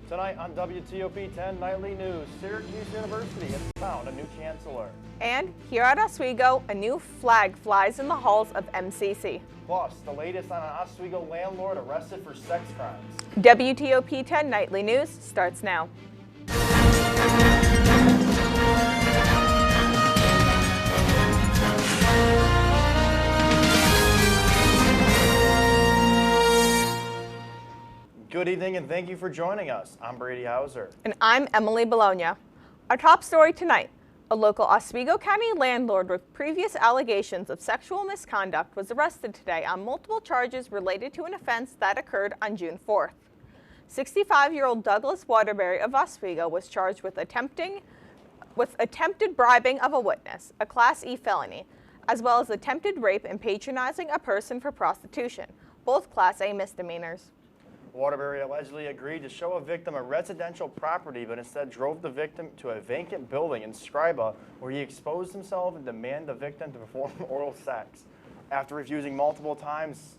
Tonight on WTOP-10 Nightly News, Syracuse University has found a new chancellor. And here at Oswego, a new flag flies in the halls of MCC. Plus, the latest on an Oswego landlord arrested for sex crimes. WTOP-10 Nightly News starts now. Good evening and thank you for joining us. I'm Brady Hauser. And I'm Emily Bologna. Our top story tonight, a local Oswego County landlord with previous allegations of sexual misconduct was arrested today on multiple charges related to an offense that occurred on June 4th. 65-year-old Douglas Waterbury of Oswego was charged with attempted bribing of a witness, a Class E felony, as well as attempted rape and patronizing a person for prostitution, both Class A misdemeanors. Waterbury allegedly agreed to show a victim a residential property, but instead drove the victim to a vacant building in Scriba, where he exposed himself and demanded the victim to perform oral sex. After refusing multiple times,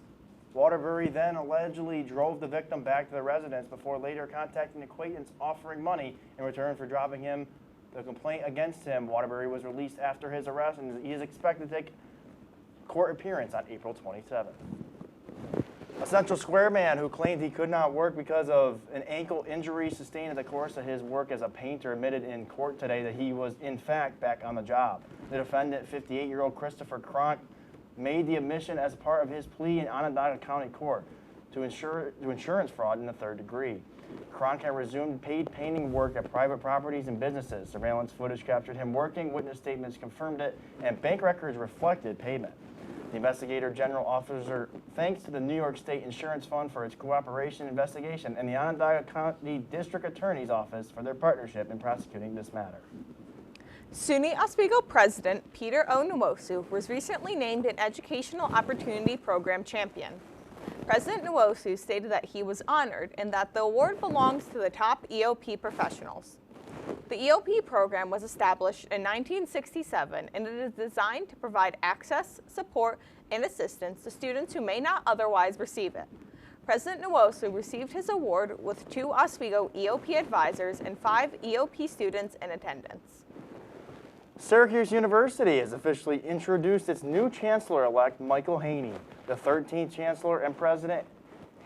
Waterbury then allegedly drove the victim back to the residence before later contacting an acquaintance offering money in return for dropping him the complaint against him. Waterbury was released after his arrest, and he is expected to take court appearance on April 27th. A Central Square man who claimed he could not work because of an ankle injury sustained in the course of his work as a painter admitted in court today that he was, in fact, back on the job. The defendant, 58-year-old Christopher Cronk, made the admission as part of his plea in Onondaga County Court to insurance fraud in the third degree. Cronk had resumed paid painting work at private properties and businesses. Surveillance footage captured him working, witness statements confirmed it, and bank records reflected payment. The investigator general officer thanks to the New York State Insurance Fund for its cooperation investigation and the Onondaga County District Attorney's Office for their partnership in prosecuting this matter. SUNY Oswego President Peter O. Nwosu was recently named an Educational Opportunity Program champion. President Nwosu stated that he was honored and that the award belongs to the top EOP professionals. The EOP program was established in 1967 and it is designed to provide access, support, and assistance to students who may not otherwise receive it. President Nwosu received his award with 2 Oswego EOP advisors and 5 EOP students in attendance. Syracuse University has officially introduced its new chancellor-elect, Michael Haney, the 13th chancellor and president.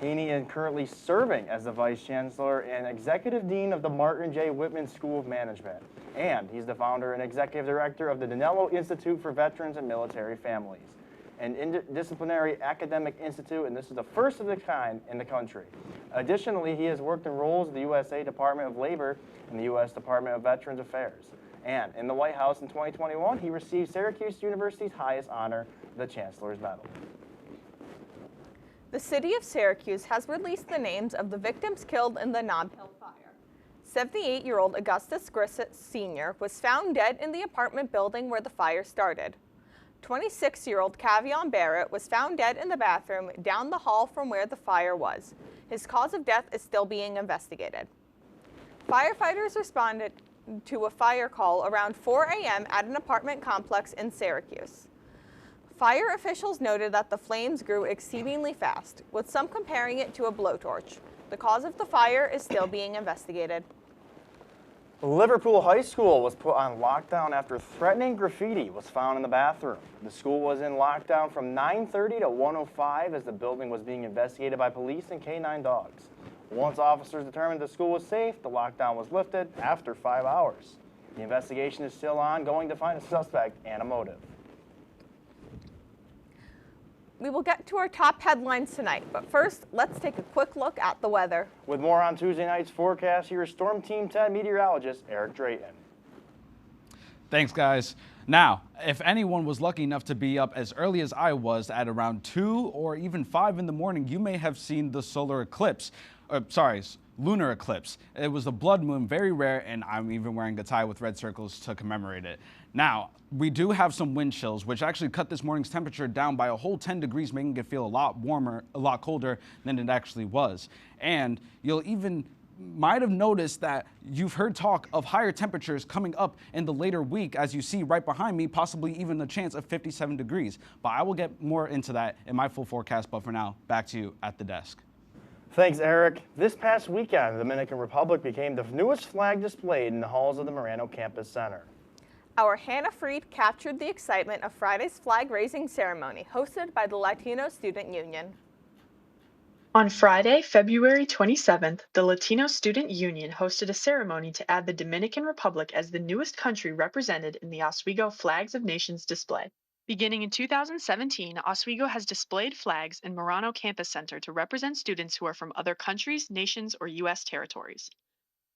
Haney is currently serving as the Vice Chancellor and Executive Dean of the Martin J. Whitman School of Management. And he's the founder and Executive Director of the Dinello Institute for Veterans and Military Families, an interdisciplinary academic institute, and this is the first of its kind in the country. Additionally, he has worked in roles in the USA Department of Labor and the U.S. Department of Veterans Affairs. And in the White House in 2021, he received Syracuse University's highest honor, the Chancellor's Medal. The city of Syracuse has released the names of the victims killed in the Nob Hill fire. 78-year-old Augustus Grissett Sr. was found dead in the apartment building where the fire started. 26-year-old Cavion Barrett was found dead in the bathroom down the hall from where the fire was. His cause of death is still being investigated. Firefighters responded to a fire call around 4 a.m. at an apartment complex in Syracuse. Fire officials noted that the flames grew exceedingly fast, with some comparing it to a blowtorch. The cause of the fire is still being investigated. Liverpool High School was put on lockdown after threatening graffiti was found in the bathroom. The school was in lockdown from 9:30 to 1:05 as the building was being investigated by police and K-9 dogs. Once officers determined the school was safe, the lockdown was lifted after 5 hours. The investigation is still ongoing to find a suspect and a motive. We will get to our top headlines tonight, but first, let's take a quick look at the weather. With more on Tuesday night's forecast, here's Storm Team 10 meteorologist Eric Drayton. Thanks, guys. Now, if anyone was lucky enough to be up as early as I was at around 2 or even 5 in the morning, you may have seen the lunar eclipse. It was a blood moon, very rare, and I'm even wearing a tie with red circles to commemorate it. Now, we do have some wind chills, which actually cut this morning's temperature down by a whole 10 degrees, making it feel a lot warmer, a lot colder than it actually was. And you'll even might have noticed that you've heard talk of higher temperatures coming up in the later week, as you see right behind me, possibly even a chance of 57 degrees. But I will get more into that in my full forecast, but for now, back to you at the desk. Thanks, Eric. This past weekend, the Dominican Republic became the newest flag displayed in the halls of the Morano Campus Center. Our Hannah Freed captured the excitement of Friday's flag-raising ceremony hosted by the Latino Student Union. On Friday, February 27th, the Latino Student Union hosted a ceremony to add the Dominican Republic as the newest country represented in the Oswego Flags of Nations display. Beginning in 2017, Oswego has displayed flags in Morano Campus Center to represent students who are from other countries, nations, or U.S. territories.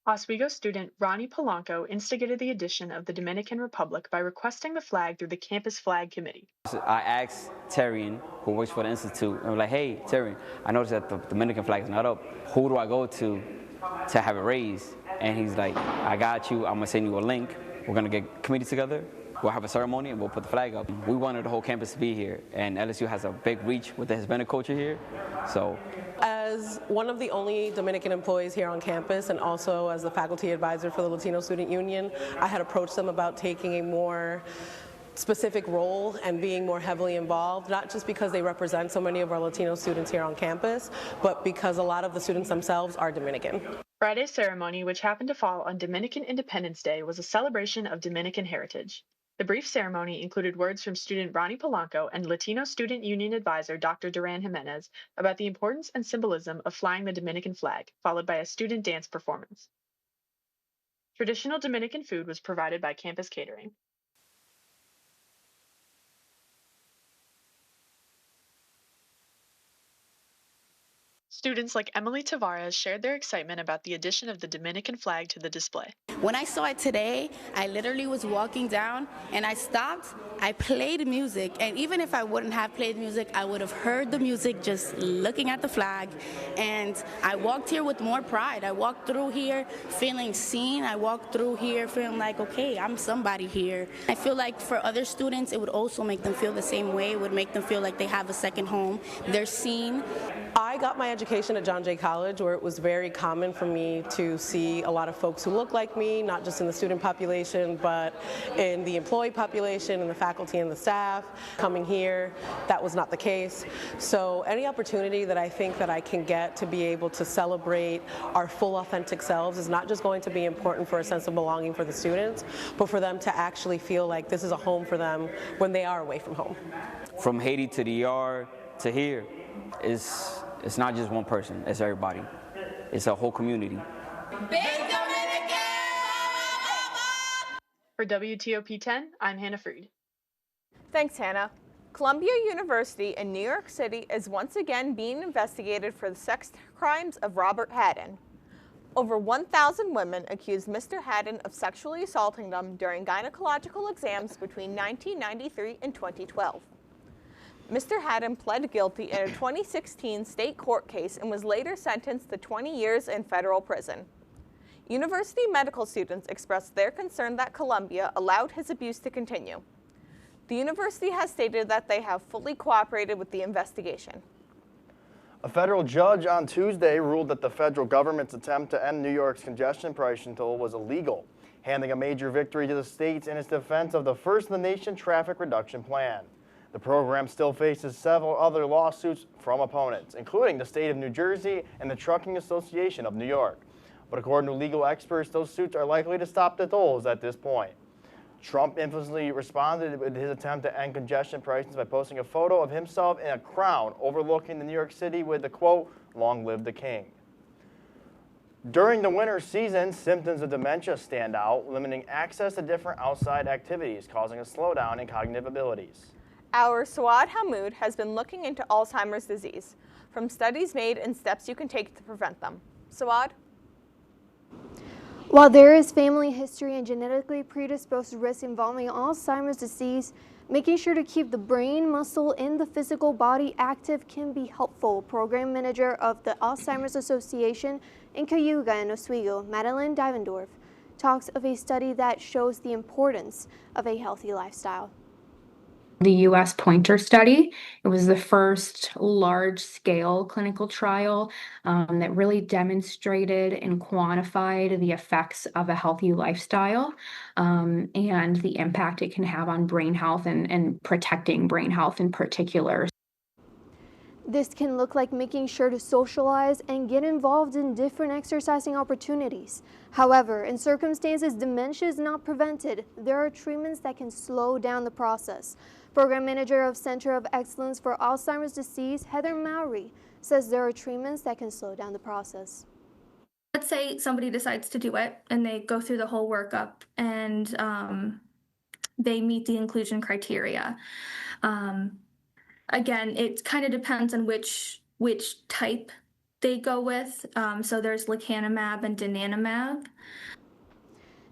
Oswego student Ronnie Polanco instigated the addition of the Dominican Republic by requesting the flag through the campus flag committee. I asked Terrian, who works for the Institute, and I'm like, hey, Terrian, I noticed that the Dominican flag is not up. Who do I go to have it raised? And he's like, I got you. I'm going to send you a link. We're going to get committee together. We'll have a ceremony and we'll put the flag up. We wanted the whole campus to be here, and LSU has a big reach with the Hispanic culture here. So, as one of the only Dominican employees here on campus and also as the faculty advisor for the Latino Student Union, I had approached them about taking a more specific role and being more heavily involved, not just because they represent so many of our Latino students here on campus, but because a lot of the students themselves are Dominican. Friday's ceremony, which happened to fall on Dominican Independence Day, was a celebration of Dominican heritage. The brief ceremony included words from student Ronnie Polanco and Latino Student Union advisor Dr. Duran Jimenez about the importance and symbolism of flying the Dominican flag, followed by a student dance performance. Traditional Dominican food was provided by campus catering. Students like Emily Tavares shared their excitement about the addition of the Dominican flag to the display. When I saw it today, I literally was walking down and I stopped, I played music, and even if I wouldn't have played music, I would have heard the music just looking at the flag, and I walked here with more pride. I walked through here feeling seen. I walked through here feeling like, okay, I'm somebody here. I feel like for other students, it would also make them feel the same way. It would make them feel like they have a second home. They're seen. I got my education at John Jay College, where it was very common for me to see a lot of folks who look like me, not just in the student population, but in the employee population and the faculty and the staff. Coming here, that was not the case. So any opportunity that I think that I can get to be able to celebrate our full authentic selves is not just going to be important for a sense of belonging for the students, but for them to actually feel like this is a home for them when they are away from home. from Haiti to the ER to here, it's not just one person, it's everybody. It's a whole community. For WTOP-10, I'm Hannah Freed. Thanks, Hannah. Columbia University in New York City is once again being investigated for the sex crimes of Robert Haddon. Over 1,000 women accused Mr. Haddon of sexually assaulting them during gynecological exams between 1993 and 2012. Mr. Haddon pled guilty in a 2016 state court case and was later sentenced to 20 years in federal prison. University medical students expressed their concern that Columbia allowed his abuse to continue. The university has stated that they have fully cooperated with the investigation. A federal judge on Tuesday ruled that the federal government's attempt to end New York's congestion pricing toll was illegal, handing a major victory to the states in its defense of the first-in-the-nation traffic reduction plan. The program still faces several other lawsuits from opponents, including the state of New Jersey and the Trucking Association of New York. But according to legal experts, those suits are likely to stop the tolls at this point. Trump infamously responded with his attempt to end congestion prices by posting a photo of himself in a crown overlooking the New York City with the quote, "Long live the king." During the winter season, symptoms of dementia stand out, limiting access to different outside activities, causing a slowdown in cognitive abilities. Our Suad Hamoud has been looking into Alzheimer's disease, from studies made and steps you can take to prevent them. Suad? While there is family history and genetically predisposed risk involving Alzheimer's disease, making sure to keep the brain, muscle, and the physical body active can be helpful. Program Manager of the Alzheimer's Association in Cayuga and Oswego, Madeline Divendorf, talks of a study that shows the importance of a healthy lifestyle. The U.S. Pointer study. It was the first large-scale clinical trial that really demonstrated and quantified the effects of a healthy lifestyle and the impact it can have on brain health and protecting brain health in particular. This can look like making sure to socialize and get involved in different exercising opportunities. However, in circumstances dementia is not prevented, there are treatments that can slow down the process. Program Manager of Center of Excellence for Alzheimer's Disease, Heather Mowry, says there are treatments that can slow down the process. Let's say somebody decides to do it and they go through the whole workup and they meet the inclusion criteria. Again, it kind of depends on which type they go with. So there's lecanemab and donanemab.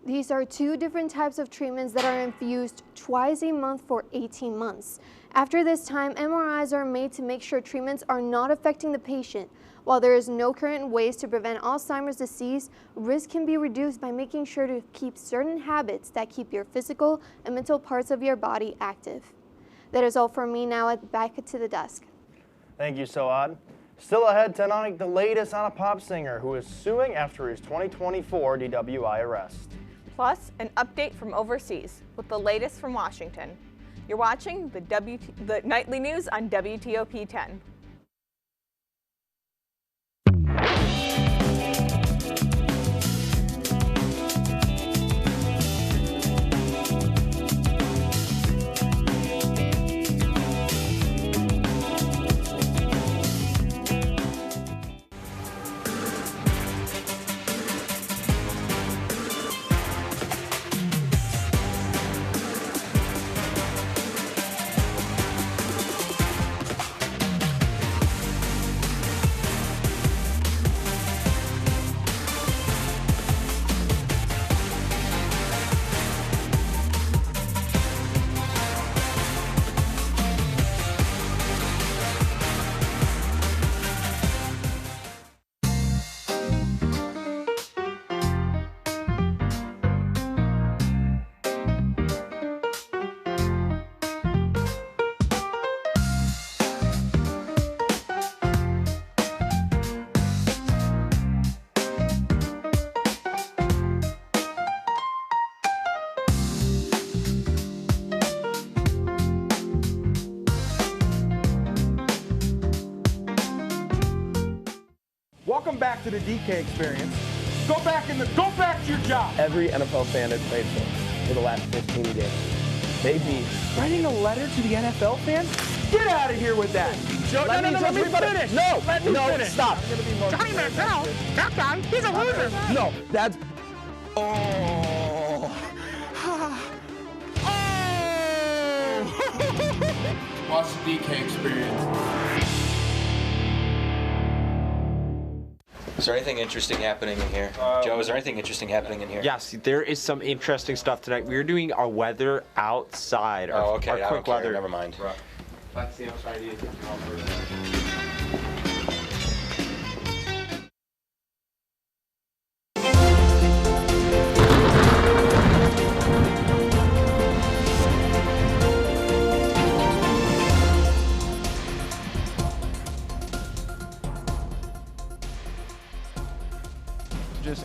These are two different types of treatments that are infused twice a month for 18 months. After this time, MRIs are made to make sure treatments are not affecting the patient. While there is no current ways to prevent Alzheimer's disease, risk can be reduced by making sure to keep certain habits that keep your physical and mental parts of your body active. That is all for me. Now back to the desk. Thank you, Soad. Still ahead tonight, the latest on a pop singer who is suing after his 2024 DWI arrest. Plus, an update from overseas with the latest from Washington. You're watching the nightly news on WTOP-10. Welcome back to the DK experience. Go back to your job. Every NFL fan has played for the last 15 games. Maybe Writing a letter to the NFL fans? Get out of here with that. Let me finish. No, Let me finish. Stop. Johnny Manziel, that guy, he's a loser. No, that's. Oh. Watch the DK experience. Is there anything interesting happening in here? Joe, is there anything interesting happening in here? Yes, there is some interesting stuff tonight. We're doing our weather outside. Oh, okay. Our quick weather. Never mind. Let's see how excited he is.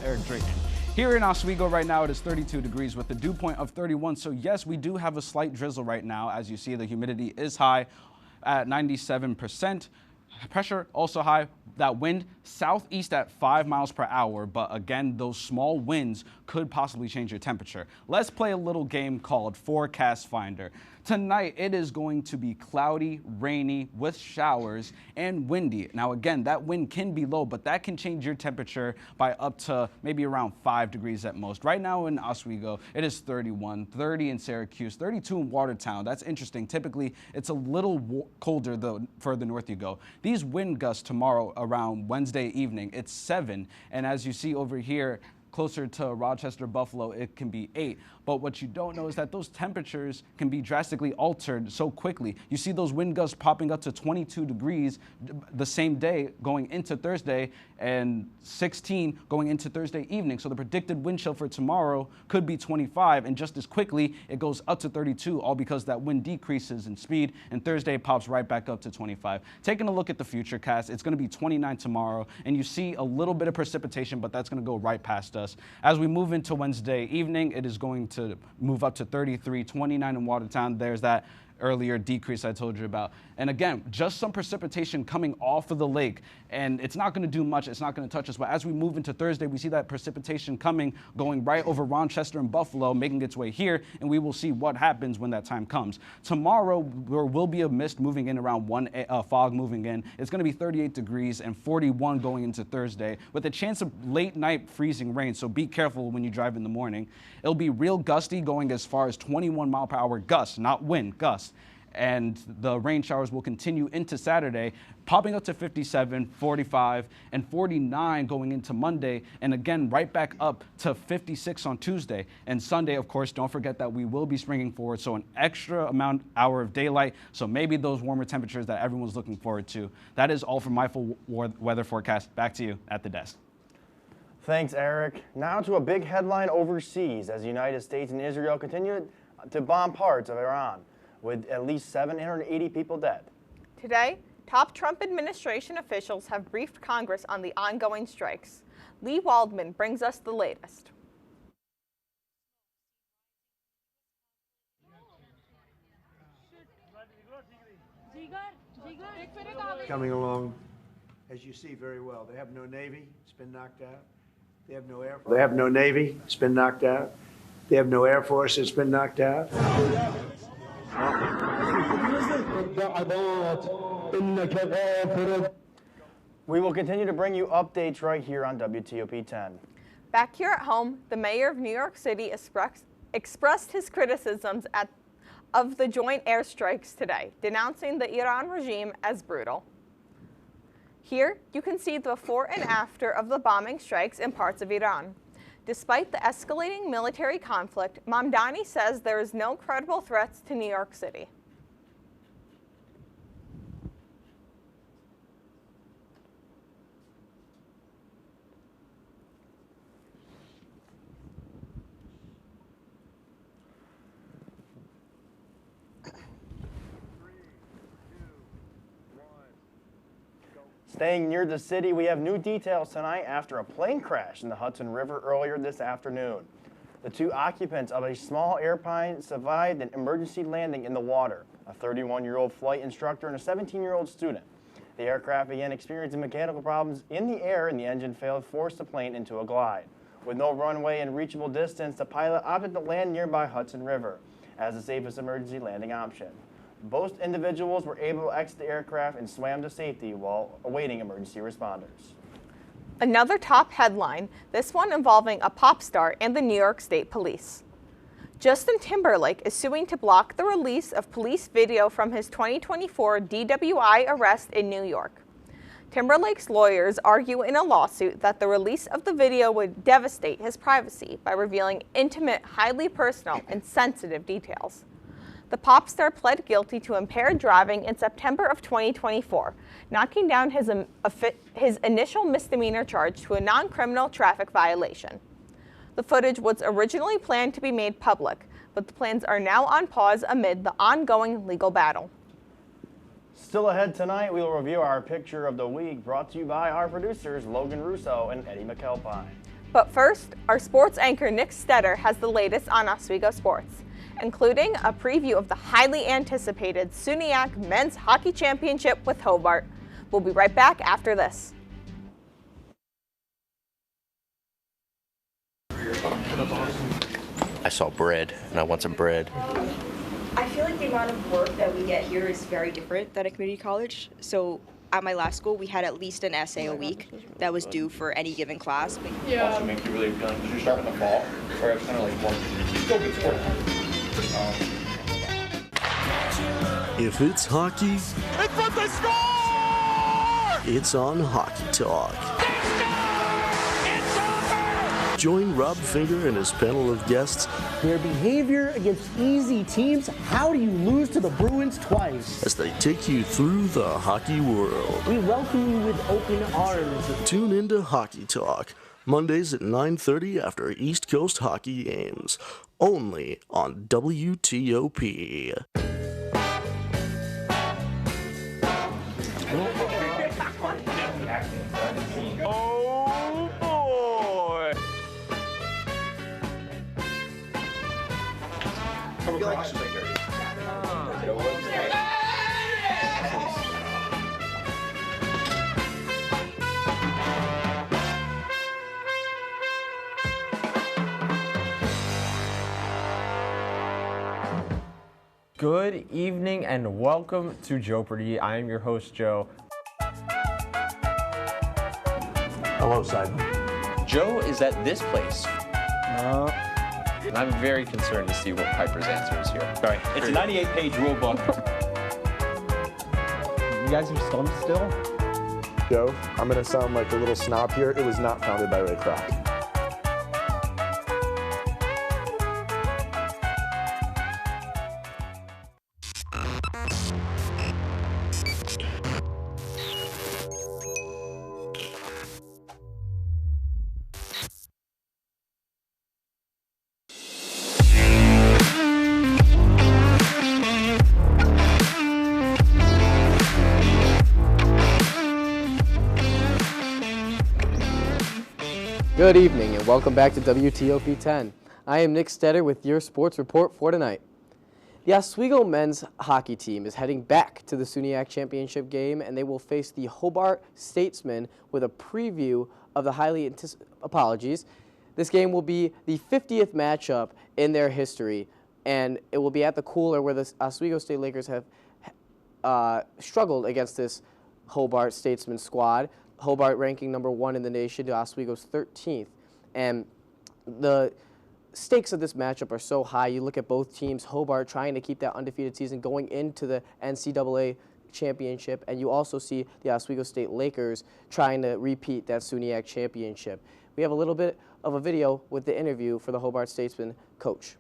Eric Drayton. Here in Oswego right now, it is 32 degrees with a dew point of 31. So yes, we do have a slight drizzle right now. As you see, the humidity is high at 97%. Pressure also high. That wind southeast at 5 miles per hour. But again, those small winds could possibly change your temperature. Let's play a little game called Forecast Finder. Tonight, it is going to be cloudy, rainy, with showers, and windy. Now again, that wind can be low, but that can change your temperature by up to maybe around 5 degrees at most. Right now in Oswego, it is 31, 30 in Syracuse, 32 in Watertown. That's interesting. Typically, it's a little colder the further north you go. These wind gusts tomorrow around Wednesday evening, it's 7. And as you see over here, closer to Rochester, Buffalo, it can be 8. But what you don't know is that those temperatures can be drastically altered so quickly. You see those wind gusts popping up to 22 degrees the same day going into Thursday and 16 going into Thursday evening. So the predicted wind chill for tomorrow could be 25, and just as quickly it goes up to 32, all because that wind decreases in speed, and Thursday pops right back up to 25. Taking a look at the future cast, it's going to be 29 tomorrow, and you see a little bit of precipitation, but that's going to go right past us. As we move into Wednesday evening, it is going to move up to 33, 29 in Watertown. There's that earlier decrease I told you about. And again, just some precipitation coming off of the lake, and it's not going to do much. It's not going to touch us. But as we move into Thursday, we see that precipitation coming, going right over Rochester and Buffalo, making its way here, and we will see what happens when that time comes. Tomorrow, there will be a mist moving in around fog moving in. It's going to be 38 degrees and 41 going into Thursday, with a chance of late night freezing rain, so be careful when you drive in the morning. It'll be real gusty, going as far as 21-mile-per-hour gusts, not wind, gusts. And the rain showers will continue into Saturday, popping up to 57, 45, and 49 going into Monday, and again right back up to 56 on Tuesday. And Sunday, of course, don't forget that we will be springing forward, so an extra hour of daylight, so maybe those warmer temperatures that everyone's looking forward to. That is all from my full weather forecast. Back to you at the desk. Thanks, Eric. Now to a big headline overseas as the United States and Israel continue to bomb parts of Iran, with at least 780 people dead. Today, top Trump administration officials have briefed Congress on the ongoing strikes. Lee Waldman brings us the latest. Coming along, as you see very well. They have no Navy, it's been knocked out. They have no Air Force. They have no Navy, it's been knocked out. They have no Air Force, it's been knocked out. We will continue to bring you updates right here on WTOP-10. Back here at home, the mayor of New York City expressed his criticisms of the joint airstrikes today, denouncing the Iran regime as brutal. Here, you can see the before and after of the bombing strikes in parts of Iran. Despite the escalating military conflict, Mamdani says there is no credible threats to New York City. Staying near the city, we have new details tonight after a plane crash in the Hudson River earlier this afternoon. The two occupants of a small airplane survived an emergency landing in the water, a 31-year-old flight instructor and a 17-year-old student. The aircraft began experiencing mechanical problems in the air and the engine failed, forced the plane into a glide. With no runway and reachable distance, the pilot opted to land nearby Hudson River as the safest emergency landing option. Both individuals were able to exit the aircraft and swam to safety while awaiting emergency responders. Another top headline, this one involving a pop star and the New York State Police. Justin Timberlake is suing to block the release of police video from his 2024 DWI arrest in New York. Timberlake's lawyers argue in a lawsuit that the release of the video would devastate his privacy by revealing intimate, highly personal, and sensitive details. The pop star pled guilty to impaired driving in September of 2024, knocking down his initial misdemeanor charge to a non-criminal traffic violation. The footage was originally planned to be made public, but the plans are now on pause amid the ongoing legal battle. Still ahead tonight, we will review our picture of the week, brought to you by our producers Logan Russo and Eddie McAlpine. But first, our sports anchor Nick Stetter has the latest on Oswego sports, including a preview of the highly anticipated SUNYAC Men's Hockey Championship with Hobart. We'll be right back after this. I saw bread, and I want some bread. I feel like the amount of work that we get here is very different than a community college. So at my last school, we had at least an essay a week that was due for any given class. Yeah. Also make you really feel. Did you start in the fall, or it's kind of like more still good sport? If it's hockey, It's what they score! it's on Hockey Talk. Join Rob Finger and his panel of guests. Their behavior against easy teams. How do you lose to the Bruins twice? As they take you through the hockey world. We welcome you with open arms. Tune into Hockey Talk, Mondays at 9:30 after East Coast hockey games. Only on WTOP. Oh boy! Come across. Good evening and welcome to Jeopardy! I am your host, Joe. Hello, Simon. Joe is at this place. And I'm very concerned to see what Piper's answer is here. Sorry, it's a 98-page rule book. You guys are stumped still? Joe, I'm going to sound like a little snob here. It was not founded by Ray Kroc. Good evening and welcome back to WTOP-10. I am Nick Stetter with your sports report for tonight. The Oswego men's hockey team is heading back to the SUNYAC championship game, and they will face the Hobart Statesmen with a preview of the highly anticipated. This game will be the 50th matchup in their history, and it will be at the Cooler where the Oswego State Lakers have struggled against this Hobart Statesman squad. Hobart ranking #1 in the nation to Oswego's 13th. And the stakes of this matchup are so high. You look at both teams, Hobart trying to keep that undefeated season going into the NCAA championship, and you also see the Oswego State Lakers trying to repeat that SUNYAC championship. We have a little bit of a video with the interview for the Hobart Statesman coach.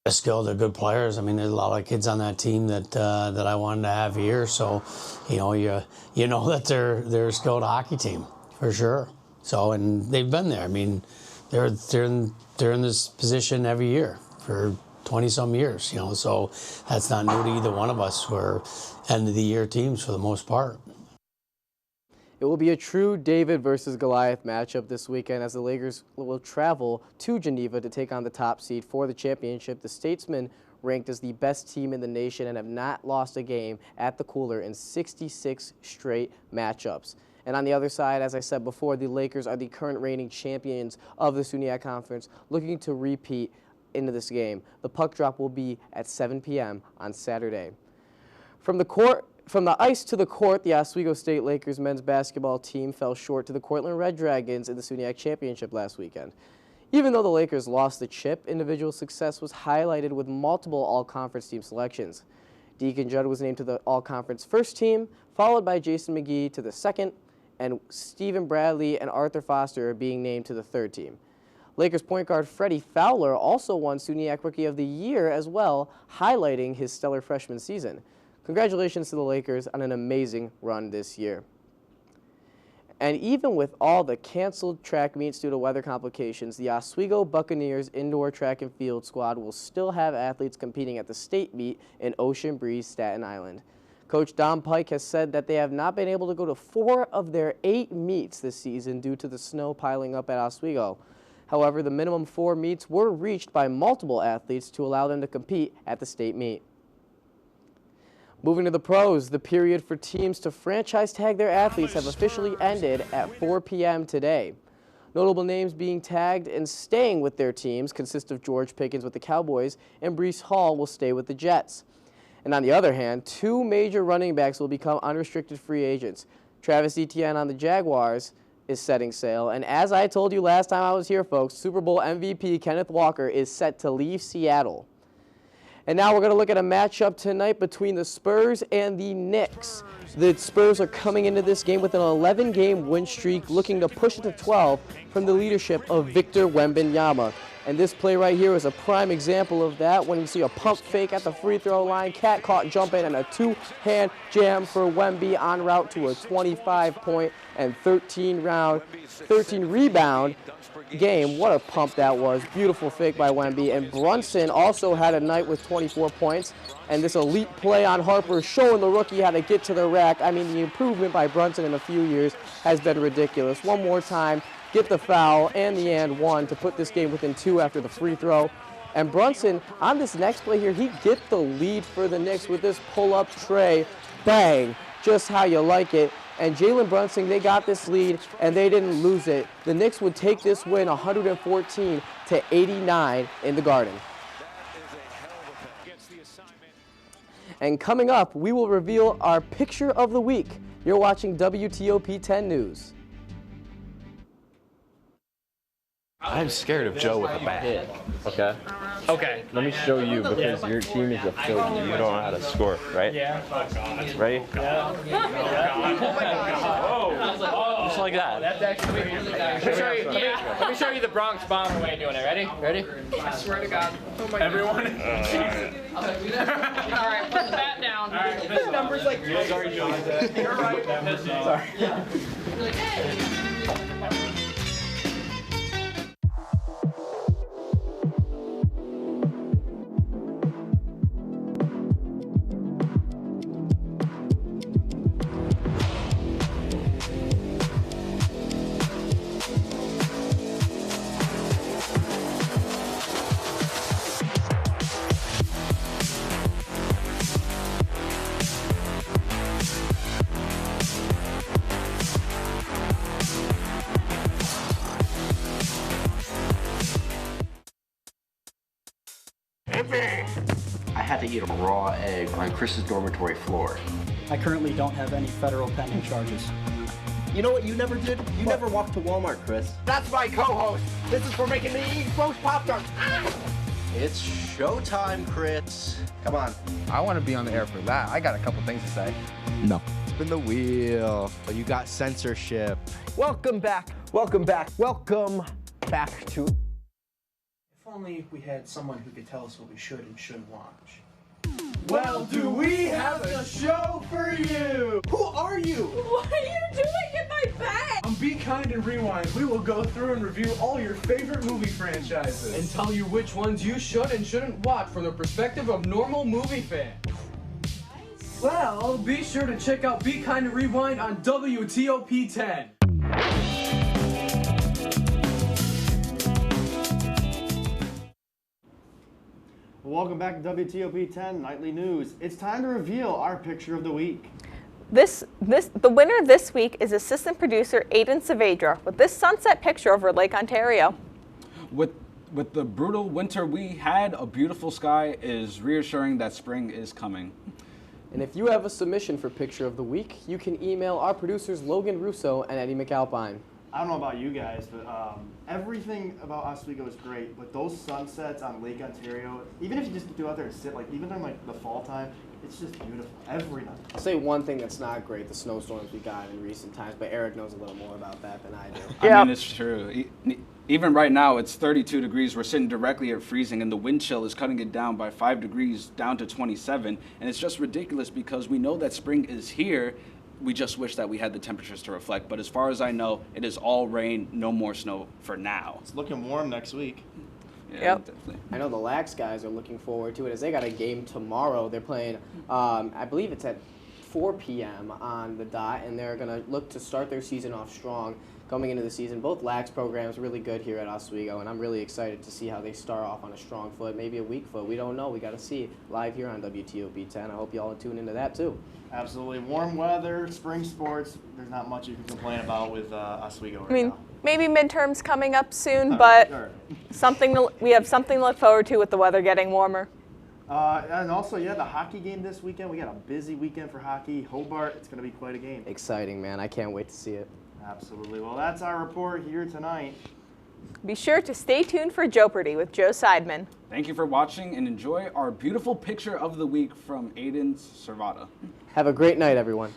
Skilled, they're good players. I mean, there's a lot of kids on that team that that I wanted to have here. So, you know that they're a skilled hockey team for sure. So, and they've been there. I mean, they're in this position every year for 20-some years. You know, so that's not new to either one of us. We're end of the year teams for the most part. It will be a true David versus Goliath matchup this weekend as the Lakers will travel to Geneva to take on the top seed for the championship. The Statesmen ranked as the best team in the nation and have not lost a game at the Cooler in 66 straight matchups. And on the other side, as I said before, the Lakers are the current reigning champions of the SUNYAC Conference, looking to repeat into this game. The puck drop will be at 7 p.m. on Saturday. From the ice to the court, the Oswego State Lakers men's basketball team fell short to the Cortland Red Dragons in the SUNYAC Championship last weekend. Even though the Lakers lost the chip, individual success was highlighted with multiple all-conference team selections. Deacon Judd was named to the all-conference first team, followed by Jason McGee to the second, and Stephen Bradley and Arthur Foster being named to the third team. Lakers point guard Freddie Fowler also won SUNYAC Rookie of the Year as well, highlighting his stellar freshman season. Congratulations to the Lakers on an amazing run this year. And even with all the canceled track meets due to weather complications, the Oswego Buccaneers indoor track and field squad will still have athletes competing at the state meet in Ocean Breeze, Staten Island. Coach Don Pike has said that they have not been able to go to 4 of their 8 meets this season due to the snow piling up at Oswego. However, the minimum 4 meets were reached by multiple athletes to allow them to compete at the state meet. Moving to the pros, the period for teams to franchise tag their athletes have officially ended at 4 p.m. today. Notable names being tagged and staying with their teams consist of George Pickens with the Cowboys and Breece Hall will stay with the Jets. And on the other hand, 2 major running backs will become unrestricted free agents. Travis Etienne on the Jaguars is setting sail, and as I told you last time I was here, folks, Super Bowl MVP Kenneth Walker is set to leave Seattle. And now we're going to look at a matchup tonight between the Spurs and the Knicks. The Spurs are coming into this game with an 11-game win streak, looking to push it to 12 from the leadership of Victor Wembanyama. And this play right here is a prime example of that when you see a pump fake at the free throw line, cat caught jumping, and a two-hand jam for Wemby en route to a 25-point and 13 rebound game. What a pump that was. Beautiful fake by Wemby. And Brunson also had a night with 24 points. And this elite play on Harper showing the rookie how to get to the rack. I mean, the improvement by Brunson in a few years has been ridiculous. One more time, get the foul and the and one to put this game within 2 after the free throw. And Brunson, on this next play here, he get the lead for the Knicks with this pull-up tray. Bang, just how you like it. And Jalen Brunson, they got this lead, and they didn't lose it. The Knicks would take this win 114-89 in the Garden. And coming up, we will reveal our picture of the week. You're watching WTOP-10 News. I'm scared of Joe with a bat. Okay? Okay. Let me show you because your team is a filthy. You don't know how to score, right? Yeah. Ready? Yeah. Oh my God. Just like that. That's actually Let me show you the Bronx Bomber way of doing it. Ready? Ready? I swear to God. Oh my Everyone? All right, put the bat down. All right, this number's like you're right. Sorry. I had to eat a raw egg on Chris's dormitory floor. I currently don't have any federal pending charges. You know what you never did? You never walked to Walmart, Chris. That's my co-host. This is for making me eat roast Pop-Tarts. It's showtime, Chris. Come on. I want to be on the air for that. I got a couple things to say. No. Spin the wheel. But you got censorship. Welcome back. Welcome back. Welcome back to. If only we had someone who could tell us what we should and shouldn't watch. Well, do we have a show for you? Who are you? What are you doing in my bed? On Be Kind and Rewind, we will go through and review all your favorite movie franchises. And tell you which ones you should and shouldn't watch from the perspective of normal movie fans. Well, be sure to check out Be Kind and Rewind on WTOP-10. Welcome back to WTOP-10 Nightly News. It's time to reveal our picture of the week. The winner this week is assistant producer Aiden Saavedra with this sunset picture over Lake Ontario. With the brutal winter we had, a beautiful sky is reassuring that spring is coming. And if you have a submission for picture of the week, you can email our producers Logan Russo and Eddie McAlpine. I don't know about you guys, but everything about Oswego is great, but those sunsets on Lake Ontario, even if you just go out there and sit, like even during like the fall time, it's just beautiful every night. I'll say one thing that's not great, the snowstorms we got in recent times, but Eric knows a little more about that than I do. I mean, it's true. Even right now, it's 32 degrees. We're sitting directly at freezing, and the wind chill is cutting it down by 5 degrees down to 27. And it's just ridiculous because we know that spring is here. We just wish that we had the temperatures to reflect. But as far as I know, it is all rain, no more snow for now. It's looking warm next week. Yeah, definitely. I know the Lax guys are looking forward to it as they got a game tomorrow. They're playing, I believe it's at 4 p.m. on the dot, and they're going to look to start their season off strong coming into the season. Both Lax programs really good here at Oswego, and I'm really excited to see how they start off on a strong foot, maybe a weak foot. We don't know. We got to see live here on WTOP-10. I hope you all tune into that too. Absolutely. Warm weather, spring sports. There's not much you can complain about with Oswego right now. Maybe midterms coming up soon, but we have something to look forward to with the weather getting warmer. And also, the hockey game this weekend. We got a busy weekend for hockey. Hobart, it's going to be quite a game. Exciting, man. I can't wait to see it. Absolutely. Well, that's our report here tonight. Be sure to stay tuned for Jeopardy with Joe Seidman. Thank you for watching and enjoy our beautiful picture of the week from Aiden Servata. Have a great night, everyone.